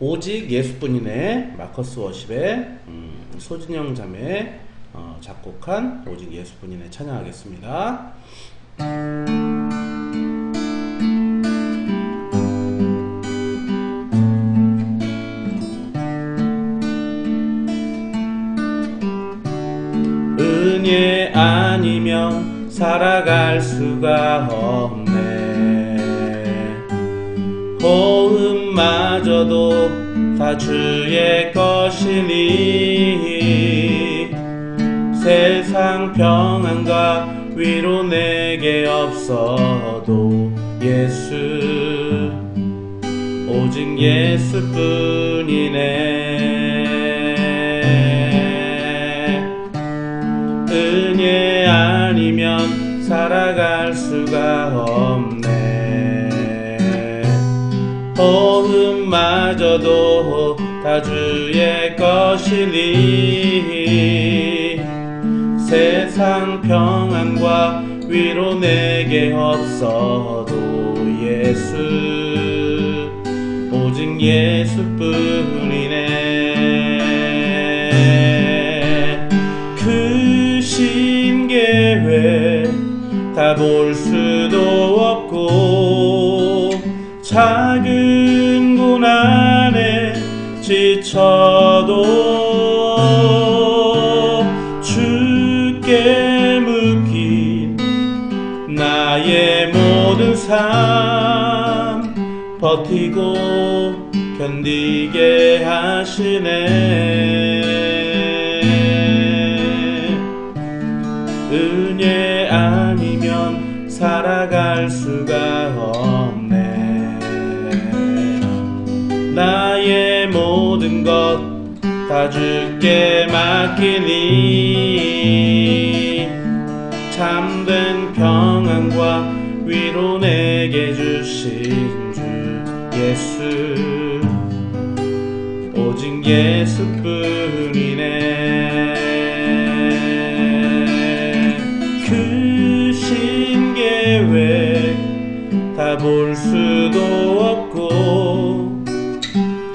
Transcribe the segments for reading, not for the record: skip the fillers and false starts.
오직 예수뿐이네 마커스 워십의 소진영 자매 작곡한 오직 예수뿐이네 찬양하겠습니다. 은혜 아니면 살아갈 수가 없네. 호흡마저도 다 주의 것이니 세상 평안과 위로 내게 없어도 예수 오직 예수뿐이네. 은혜 아니면 살아갈 수가 없네. 호흡마저도 다 주의 것이니 세상 평안과 위로 내게 없어도 예수 오직 예수뿐이네. 크신 계획 다 볼 수도 없고 작은 고난에 지쳐도 주께 묶인 나의 모든 삶 버티고 견디게 하시네. 은혜 아니면 살아갈 수가 없네. 나의 모든 것 다 주께 맡기니 참된 평안과 위로 내게 주신 주 예수 오직 예수뿐이네. 크신 계획 다 볼 수도 없고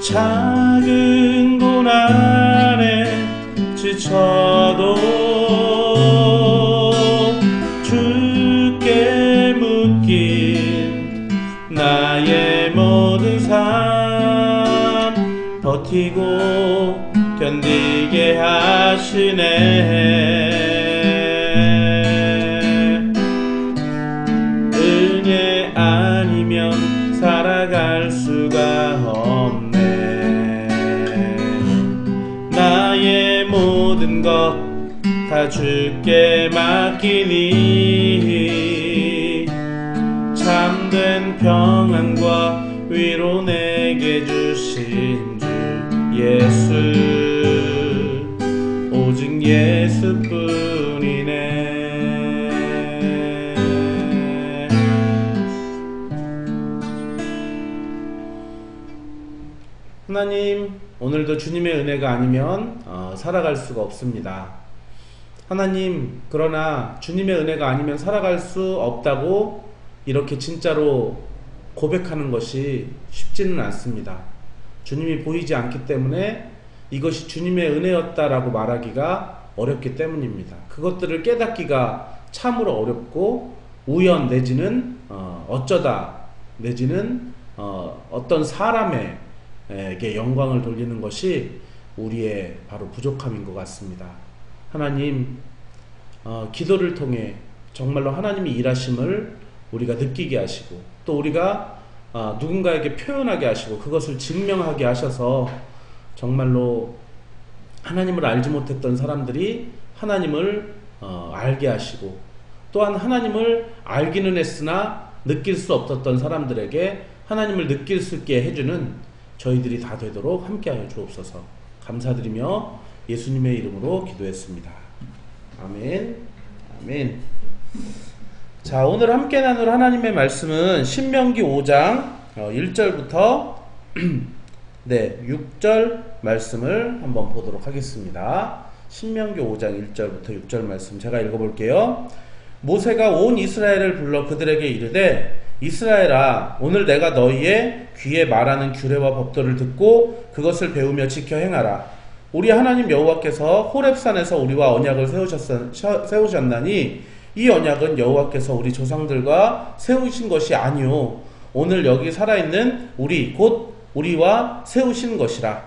작은 고난에 지쳐도 주께 묶인 나의 모든 삶 버티고 견디게 하시네. 은혜 아니면 살아갈 수가 없네. 나의 모든 것 다 주께 맡기니 참된 평안과 위로 내게 주신 주 예수 오직 예수뿐이네. 하나님, 오늘도 주님의 은혜가 아니면 살아갈 수가 없습니다. 하나님, 그러나 주님의 은혜가 아니면 살아갈 수 없다고 이렇게 진짜로 고백하는 것이 쉽지는 않습니다. 주님이 보이지 않기 때문에 이것이 주님의 은혜였다라고 말하기가 어렵기 때문입니다. 그것들을 깨닫기가 참으로 어렵고 우연 내지는 어쩌다 내지는 어떤 사람에게 영광을 돌리는 것이 우리의 바로 부족함인 것 같습니다. 하나님, 기도를 통해 정말로 하나님이 일하심을 우리가 느끼게 하시고 또 우리가 누군가에게 표현하게 하시고 그것을 증명하게 하셔서 정말로 하나님을 알지 못했던 사람들이 하나님을 알게 하시고 또한 하나님을 알기는 했으나 느낄 수 없었던 사람들에게 하나님을 느낄 수 있게 해주는 저희들이 다 되도록 함께하여 주옵소서. 감사드리며 예수님의 이름으로 기도했습니다. 아멘. 아멘. 자, 오늘 함께 나눌 하나님의 말씀은 신명기 5장 1절부터 6절 말씀을 한번 보도록 하겠습니다. 신명기 5장 1절부터 6절 말씀 제가 읽어볼게요. 모세가 온 이스라엘을 불러 그들에게 이르되 이스라엘아, 오늘 내가 너희의 귀에 말하는 규례와 법도를 듣고 그것을 배우며 지켜 행하라. 우리 하나님 여호와께서 호렙산에서 우리와 언약을 세우셨나니 이 언약은 여호와께서 우리 조상들과 세우신 것이 아니요 오늘 여기 살아있는 우리 곧 우리와 세우신 것이라.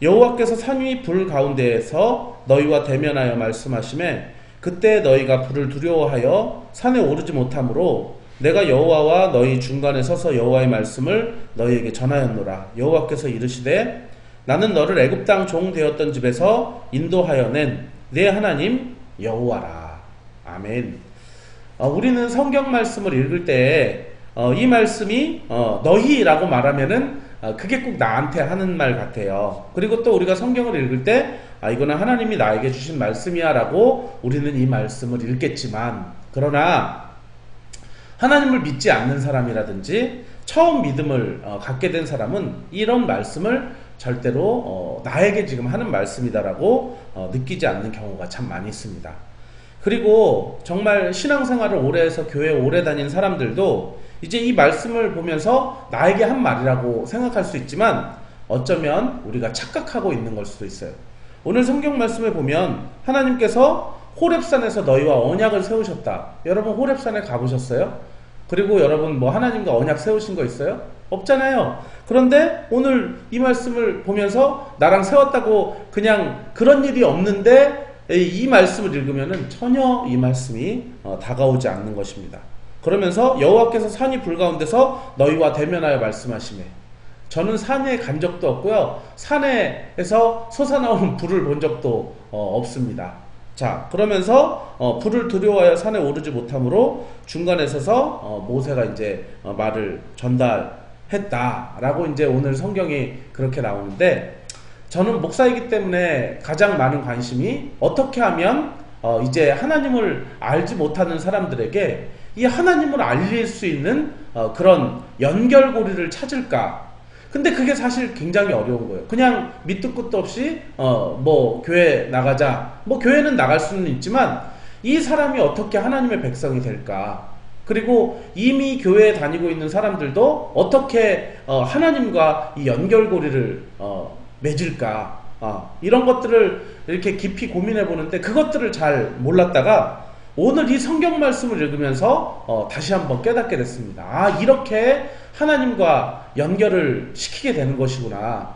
여호와께서 산 위 불 가운데에서 너희와 대면하여 말씀하시매 그때 너희가 불을 두려워하여 산에 오르지 못하므로 내가 여호와와 너희 중간에 서서 여호와의 말씀을 너희에게 전하였노라. 여호와께서 이르시되 나는 너를 애굽 땅 종 되었던 집에서 인도하여 낸 내 하나님 여호와라. 아멘. 우리는 성경 말씀을 읽을 때 이 말씀이 너희라고 말하면은 그게 꼭 나한테 하는 말 같아요. 그리고 또 우리가 성경을 읽을 때 이거는 하나님이 나에게 주신 말씀이야 라고 우리는 이 말씀을 읽겠지만, 그러나 하나님을 믿지 않는 사람이라든지 처음 믿음을 갖게 된 사람은 이런 말씀을 절대로 나에게 지금 하는 말씀이다라고 느끼지 않는 경우가 참 많이 있습니다. 그리고 정말 신앙생활을 오래 해서 교회에 오래 다닌 사람들도 이제 이 말씀을 보면서 나에게 한 말이라고 생각할 수 있지만 어쩌면 우리가 착각하고 있는 걸 수도 있어요. 오늘 성경 말씀을 보면 하나님께서 호렙산에서 너희와 언약을 세우셨다. 여러분 호렙산에 가보셨어요? 그리고 여러분 뭐 하나님과 언약 세우신 거 있어요? 없잖아요. 그런데 오늘 이 말씀을 보면서 나랑 세웠다고 그냥 그런 일이 없는데 이 말씀을 읽으면은 전혀 이 말씀이 다가오지 않는 것입니다. 그러면서 여호와께서 산이 불 가운데서 너희와 대면하여 말씀하시매, 저는 산에 간 적도 없고요, 산에서 솟아나오는 불을 본 적도 없습니다. 자, 그러면서 불을 두려워하여 산에 오르지 못하므로 중간에 서서 모세가 이제 말을 전달했다라고 이제 오늘 성경이 그렇게 나오는데, 저는 목사이기 때문에 가장 많은 관심이 어떻게 하면 이제 하나님을 알지 못하는 사람들에게 이 하나님을 알릴 수 있는 그런 연결고리를 찾을까. 근데 그게 사실 굉장히 어려운 거예요. 그냥 밑도 끝도 없이 뭐 교회 나가자, 뭐 교회는 나갈 수는 있지만 이 사람이 어떻게 하나님의 백성이 될까, 그리고 이미 교회에 다니고 있는 사람들도 어떻게 하나님과 이 연결고리를 맺을까, 이런 것들을 이렇게 깊이 고민해 보는데 그것들을 잘 몰랐다가 오늘 이 성경 말씀을 읽으면서 다시 한번 깨닫게 됐습니다. 이렇게 하나님과 연결을 시키게 되는 것이구나.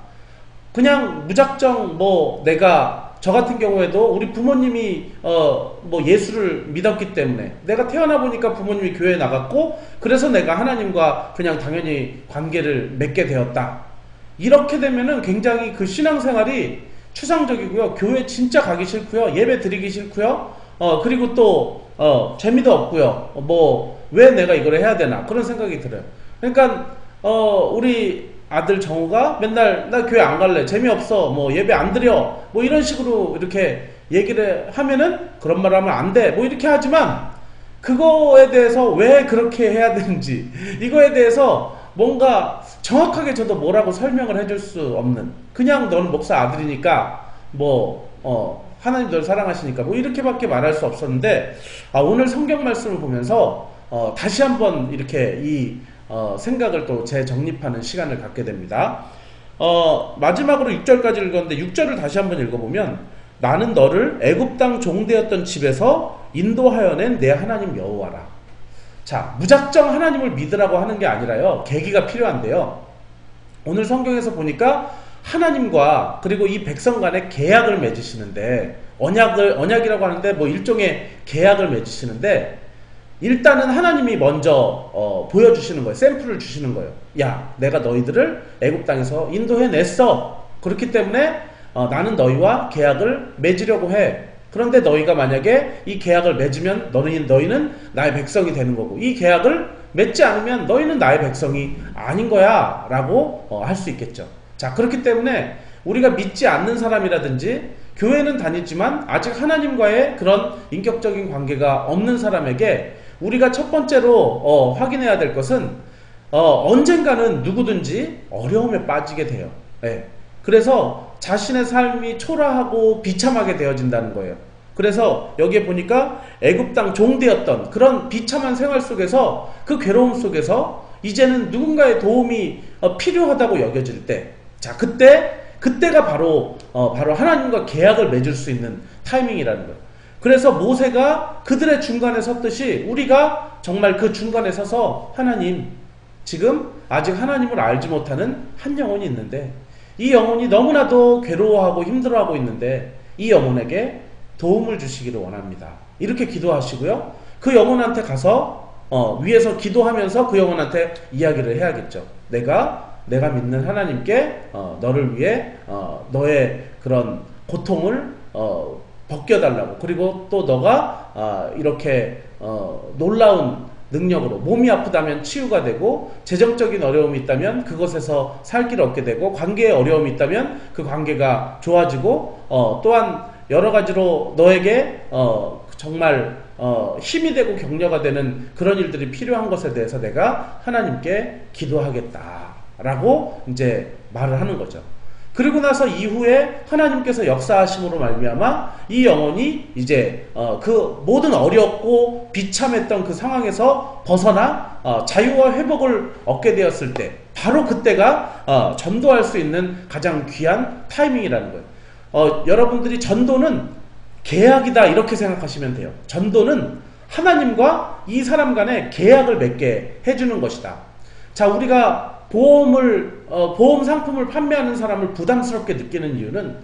그냥 무작정 뭐 내가 저 같은 경우에도 우리 부모님이 뭐 예수를 믿었기 때문에 내가 태어나 보니까 부모님이 교회에 나갔고 그래서 내가 하나님과 그냥 당연히 관계를 맺게 되었다. 이렇게 되면은 굉장히 그 신앙생활이 추상적이고요, 교회 진짜 가기 싫고요, 예배 드리기 싫고요, 그리고 또 재미도 없고요, 뭐 왜 내가 이걸 해야 되나 그런 생각이 들어요. 그러니까 우리 아들 정우가 맨날 나 교회 안 갈래, 재미없어, 뭐 예배 안 드려, 뭐 이런 식으로 이렇게 얘기를 하면은 그런 말 하면 안 돼, 뭐 이렇게 하지만 그거에 대해서 왜 그렇게 해야 되는지, 이거에 대해서 뭔가 정확하게 저도 뭐라고 설명을 해줄 수 없는, 그냥 너는 목사 아들이니까 뭐 하나님 널 사랑하시니까 뭐 이렇게밖에 말할 수 없었는데, 오늘 성경 말씀을 보면서 다시 한번 이렇게 이 생각을 또 재정립하는 시간을 갖게 됩니다. 마지막으로 6절까지 읽었는데 6절을 다시 한번 읽어보면, 나는 너를 애굽 땅 종되었던 집에서 인도하여 낸 내 하나님 여호와라. 자, 무작정 하나님을 믿으라고 하는 게 아니라요, 계기가 필요한데요, 오늘 성경에서 보니까 하나님과 그리고 이 백성 간의 계약을 맺으시는데, 언약이라고 하는데 뭐 일종의 계약을 맺으시는데, 일단은 하나님이 먼저 보여주시는 거예요. 샘플을 주시는 거예요. 야, 내가 너희들을 애굽 땅에서 인도해냈어. 그렇기 때문에 나는 너희와 계약을 맺으려고 해. 그런데 너희가 만약에 이 계약을 맺으면 너희는 나의 백성이 되는 거고, 이 계약을 맺지 않으면 너희는 나의 백성이 아닌 거야 라고 할 수 있겠죠. 자, 그렇기 때문에 우리가 믿지 않는 사람이라든지 교회는 다니지만 아직 하나님과의 그런 인격적인 관계가 없는 사람에게 우리가 첫 번째로 확인해야 될 것은 언젠가는 누구든지 어려움에 빠지게 돼요. 네. 그래서 자신의 삶이 초라하고 비참하게 되어진다는 거예요. 그래서 여기에 보니까 애굽 땅 종되었던 그런 비참한 생활 속에서 그 괴로움 속에서 이제는 누군가의 도움이 필요하다고 여겨질 때, 자 그때가 바로 하나님과 계약을 맺을 수 있는 타이밍이라는 거예요. 그래서 모세가 그들의 중간에 섰듯이 우리가 정말 그 중간에 서서 하나님, 지금 아직 하나님을 알지 못하는 한 영혼이 있는데 이 영혼이 너무나도 괴로워하고 힘들어하고 있는데 이 영혼에게 도움을 주시기를 원합니다. 이렇게 기도하시고요. 그 영혼한테 가서 위에서 기도하면서 그 영혼한테 이야기를 해야겠죠. 내가 믿는 하나님께 너를 위해 너의 그런 고통을 벗겨달라고, 그리고 또 너가 이렇게 놀라운 능력으로 몸이 아프다면 치유가 되고, 재정적인 어려움이 있다면 그것에서 살 길을 얻게 되고, 관계에 어려움이 있다면 그 관계가 좋아지고, 또한 여러 가지로 너에게 정말 힘이 되고 격려가 되는 그런 일들이 필요한 것에 대해서 내가 하나님께 기도하겠다라고 이제 말을 하는 거죠. 그리고 나서 이후에 하나님께서 역사하심으로 말미암아 이 영혼이 이제 그 모든 어렵고 비참했던 그 상황에서 벗어나 자유와 회복을 얻게 되었을 때, 바로 그때가 전도할 수 있는 가장 귀한 타이밍이라는 거예요. 여러분들이 전도는 계약이다 이렇게 생각하시면 돼요. 전도는 하나님과 이 사람 간에 계약을 맺게 해주는 것이다. 자, 우리가 보험 상품을 판매하는 사람을 부담스럽게 느끼는 이유는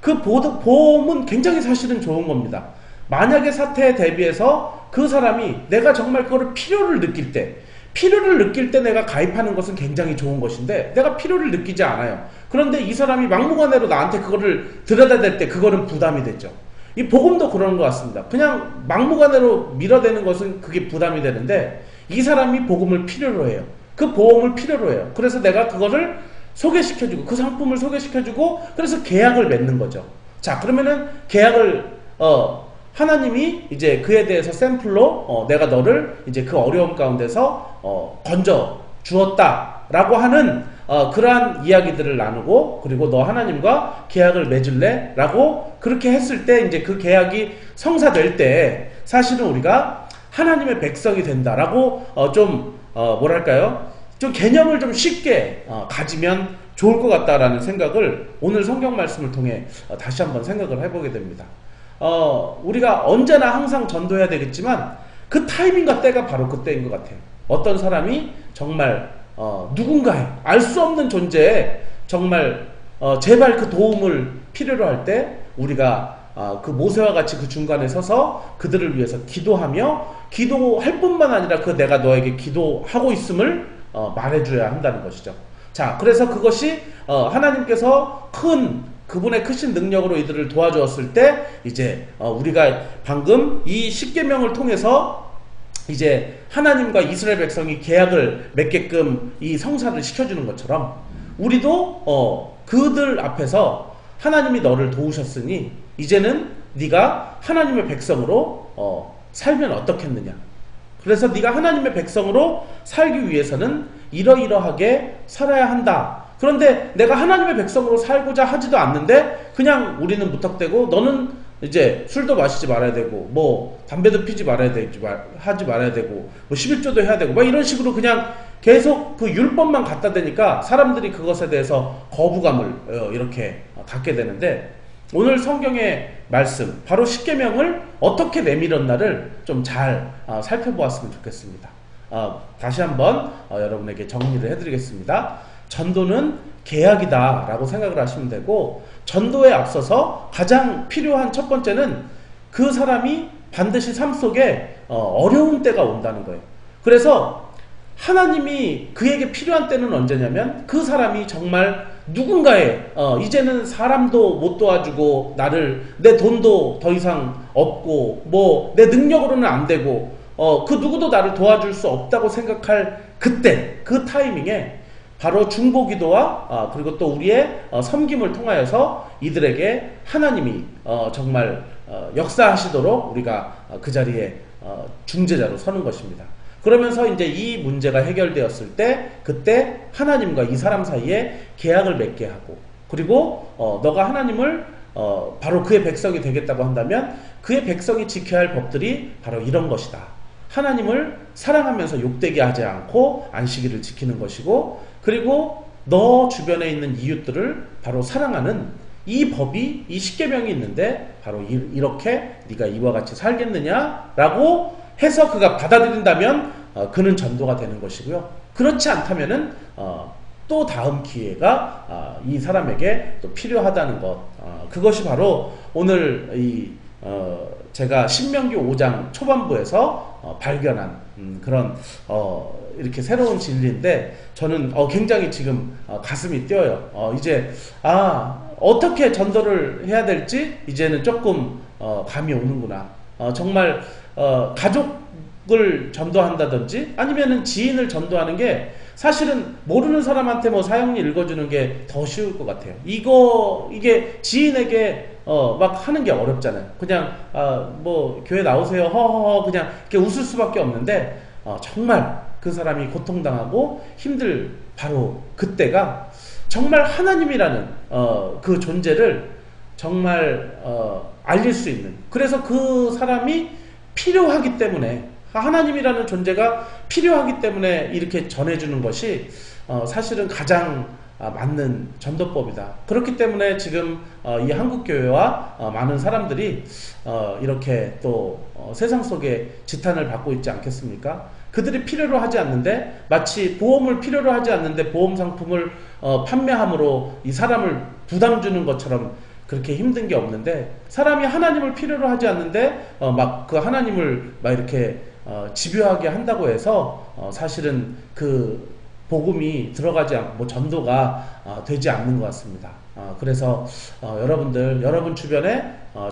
그 보험은 굉장히 사실은 좋은 겁니다. 만약에 사태에 대비해서 그 사람이 내가 정말 그거를 필요를 느낄 때 내가 가입하는 것은 굉장히 좋은 것인데 내가 필요를 느끼지 않아요. 그런데 이 사람이 막무가내로 나한테 그거를 들여다 댈 때 그거는 부담이 되죠. 이 복음도 그런 것 같습니다. 그냥 막무가내로 밀어대는 것은 그게 부담이 되는데 이 사람이 복음을 필요로 해요. 그 보험을 필요로 해요. 그래서 내가 그거를 소개시켜주고 그 상품을 소개시켜주고 그래서 계약을 맺는 거죠. 자, 그러면은 계약을 하나님이 이제 그에 대해서 샘플로 내가 너를 이제 그 어려움 가운데서 건져 주었다라고 하는 그러한 이야기들을 나누고, 그리고 너 하나님과 계약을 맺을래? 라고 그렇게 했을 때 이제 그 계약이 성사될 때 사실은 우리가 하나님의 백성이 된다라고 뭐랄까요? 좀 개념을 좀 쉽게 가지면 좋을 것 같다라는 생각을 오늘 성경 말씀을 통해 다시 한번 생각을 해보게 됩니다. 우리가 언제나 항상 전도해야 되겠지만 그 타이밍과 때가 바로 그때인 것 같아요. 어떤 사람이 정말 누군가의 알 수 없는 존재에 정말 제발 그 도움을 필요로 할 때 우리가 그 모세와 같이 그 중간에 서서 그들을 위해서 기도할 뿐만 아니라 그 내가 너에게 기도하고 있음을 말해줘야 한다는 것이죠. 자, 그래서 그것이 하나님께서 그분의 크신 능력으로 이들을 도와주었을 때 이제 우리가 방금 이 십계명을 통해서 이제 하나님과 이스라엘 백성이 계약을 맺게끔 이 성사를 시켜주는 것처럼 우리도 그들 앞에서 하나님이 너를 도우셨으니 이제는 네가 하나님의 백성으로 살면 어떻겠느냐. 그래서 네가 하나님의 백성으로 살기 위해서는 이러이러하게 살아야 한다. 그런데 내가 하나님의 백성으로 살고자 하지도 않는데 그냥 우리는 무턱대고 너는 이제 술도 마시지 말아야 되고 뭐 담배도 피지 말아야 되지 하지 말아야 되고 뭐 11조도 해야 되고 막 이런 식으로 그냥 계속 그 율법만 갖다 대니까 사람들이 그것에 대해서 거부감을 이렇게 갖게 되는데, 오늘 성경의 말씀 바로 십계명을 어떻게 내밀었나를 좀 잘 살펴보았으면 좋겠습니다. 다시 한번 여러분에게 정리를 해드리겠습니다. 전도는 계약이다 라고 생각을 하시면 되고, 전도에 앞서서 가장 필요한 첫 번째는 그 사람이 반드시 삶 속에 어려운 때가 온다는 거예요. 그래서 하나님이 그에게 필요한 때는 언제냐면 그 사람이 정말 누군가의 이제는 사람도 못 도와주고 내 돈도 더 이상 없고 뭐 내 능력으로는 안 되고 그 누구도 나를 도와줄 수 없다고 생각할 그때, 그 타이밍에 바로 중보기도와 그리고 또 우리의 섬김을 통하여서 이들에게 하나님이 정말 역사하시도록 우리가 그 자리에 중재자로 서는 것입니다. 그러면서 이제 이 문제가 해결되었을 때 그때 하나님과 이 사람 사이에 계약을 맺게 하고, 그리고 너가 하나님을 바로 그의 백성이 되겠다고 한다면 그의 백성이 지켜야 할 법들이 바로 이런 것이다. 하나님을 사랑하면서 욕되게 하지 않고 안식일을 지키는 것이고, 그리고 너 주변에 있는 이웃들을 바로 사랑하는 이 법이, 이 십계명이 있는데 바로 이렇게 네가 이와 같이 살겠느냐라고 해서 그가 받아들인다면 그는 전도가 되는 것이고요. 그렇지 않다면은 또 다음 기회가 이 사람에게 또 필요하다는 것, 그것이 바로 오늘 제가 신명기 5장 초반부에서 발견한 그런 이렇게 새로운 진리인데, 저는 굉장히 지금 가슴이 뛰어요. 이제 어떻게 전도를 해야 될지 이제는 조금 감이 오는구나. 정말 가족을 전도한다든지 아니면은 지인을 전도하는 게 사실은 모르는 사람한테 뭐 사형리 읽어주는 게 더 쉬울 것 같아요. 이게 지인에게 막 하는 게 어렵잖아요. 그냥 뭐 교회 나오세요 허허허 그냥 이렇게 웃을 수밖에 없는데, 정말 그 사람이 고통당하고 힘들 바로 그때가 정말 하나님이라는 그 존재를 정말 알릴 수 있는, 그래서 그 사람이 필요하기 때문에, 하나님이라는 존재가 필요하기 때문에 이렇게 전해주는 것이 사실은 가장 맞는 전도법이다. 그렇기 때문에 지금 이 한국교회와 많은 사람들이 이렇게 또 세상 속에 지탄을 받고 있지 않겠습니까? 그들이 필요로 하지 않는데, 마치 보험을 필요로 하지 않는데 보험 상품을 판매함으로 이 사람을 부담 주는 것처럼 그렇게 힘든 게 없는데, 사람이 하나님을 필요로 하지 않는데 막 그 하나님을 막 이렇게 집요하게 한다고 해서 사실은 그 복음이 들어가지 않고 전도가 되지 않는 것 같습니다. 그래서 여러분 주변에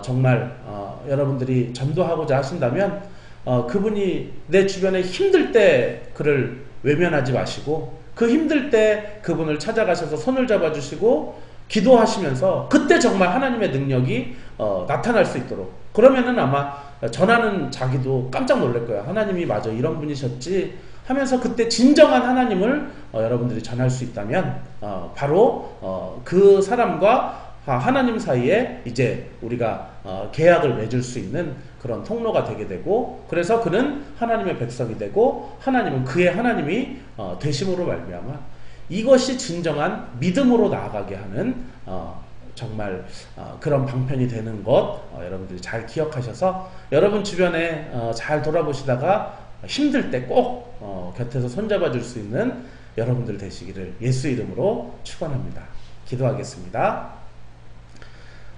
정말 여러분들이 전도하고자 하신다면 그분이 내 주변에 힘들 때 그를 외면하지 마시고, 그 힘들 때 그분을 찾아가셔서 손을 잡아주시고 기도하시면서 그때 정말 하나님의 능력이 나타날 수 있도록, 그러면은 아마 전하는 자기도 깜짝 놀랄 거야. 하나님이 맞아 이런 분이셨지 하면서 그때 진정한 하나님을 여러분들이 전할 수 있다면 바로 그 사람과 하나님 사이에 이제 우리가 계약을 맺을 수 있는 그런 통로가 되게 되고, 그래서 그는 하나님의 백성이 되고 하나님은 그의 하나님이 되심으로 말미암아 이것이 진정한 믿음으로 나아가게 하는 정말 그런 방편이 되는 것, 여러분들이 잘 기억하셔서 여러분 주변에 잘 돌아보시다가 힘들 때 꼭 곁에서 손잡아 줄 수 있는 여러분들 되시기를 예수 이름으로 축원합니다. 기도하겠습니다.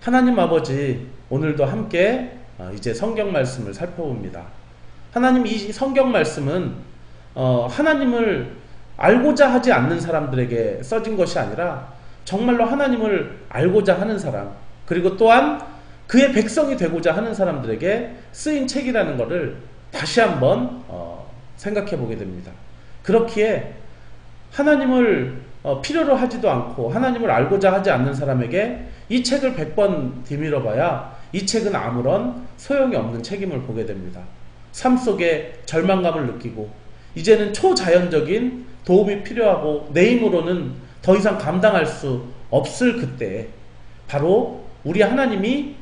하나님 아버지, 오늘도 함께 이제 성경 말씀을 살펴봅니다. 하나님, 이 성경 말씀은 하나님을 알고자 하지 않는 사람들에게 써진 것이 아니라 정말로 하나님을 알고자 하는 사람, 그리고 또한 그의 백성이 되고자 하는 사람들에게 쓰인 책이라는 것을 다시 한번 생각해 보게 됩니다. 그렇기에 하나님을 필요로 하지도 않고 하나님을 알고자 하지 않는 사람에게 이 책을 100번 뒤밀어 봐야 이 책은 아무런 소용이 없는 책임을 보게 됩니다. 삶 속에 절망감을 느끼고 이제는 초자연적인 도움이 필요하고 내 힘으로는 더 이상 감당할 수 없을 그때에 바로 우리 하나님이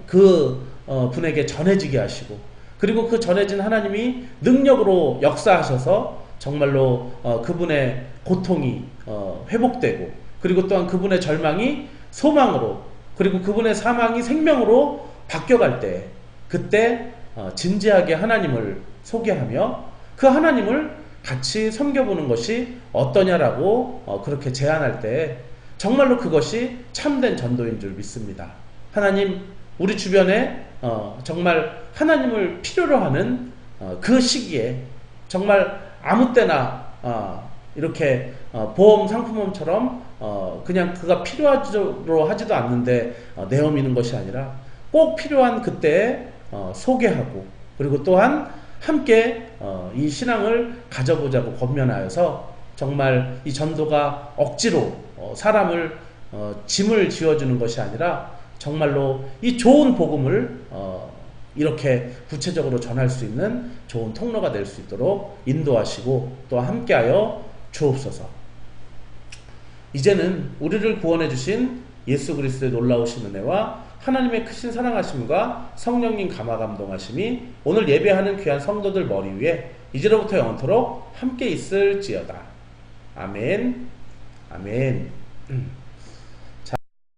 그 분에게 전해지게 하시고, 그리고 그 전해진 하나님이 능력으로 역사하셔서 정말로 그분의 고통이 회복되고, 그리고 또한 그분의 절망이 소망으로, 그리고 그분의 사망이 생명으로 바뀌어갈 때, 그때 진지하게 하나님을 소개하며 그 하나님을 같이 섬겨보는 것이 어떠냐라고 그렇게 제안할 때 정말로 그것이 참된 전도인 줄 믿습니다. 하나님, 우리 주변에 정말 하나님을 필요로 하는 그 시기에 정말 아무 때나 이렇게 보험 상품처럼 그냥 그가 필요하지도 하지도 않는데 내어미는 것이 아니라 꼭 필요한 그때에 소개하고, 그리고 또한 함께 이 신앙을 가져보자고 권면하여서 정말 이 전도가 억지로 사람을 짐을 지어주는 것이 아니라 정말로 이 좋은 복음을 이렇게 구체적으로 전할 수 있는 좋은 통로가 될 수 있도록 인도하시고 또 함께하여 주옵소서. 이제는 우리를 구원해 주신 예수 그리스도의 놀라우신 은혜와 하나님의 크신 사랑하심과 성령님 감화 감동하심이 오늘 예배하는 귀한 성도들 머리 위에 이제로부터 영원토록 함께 있을지어다. 아멘. 아멘.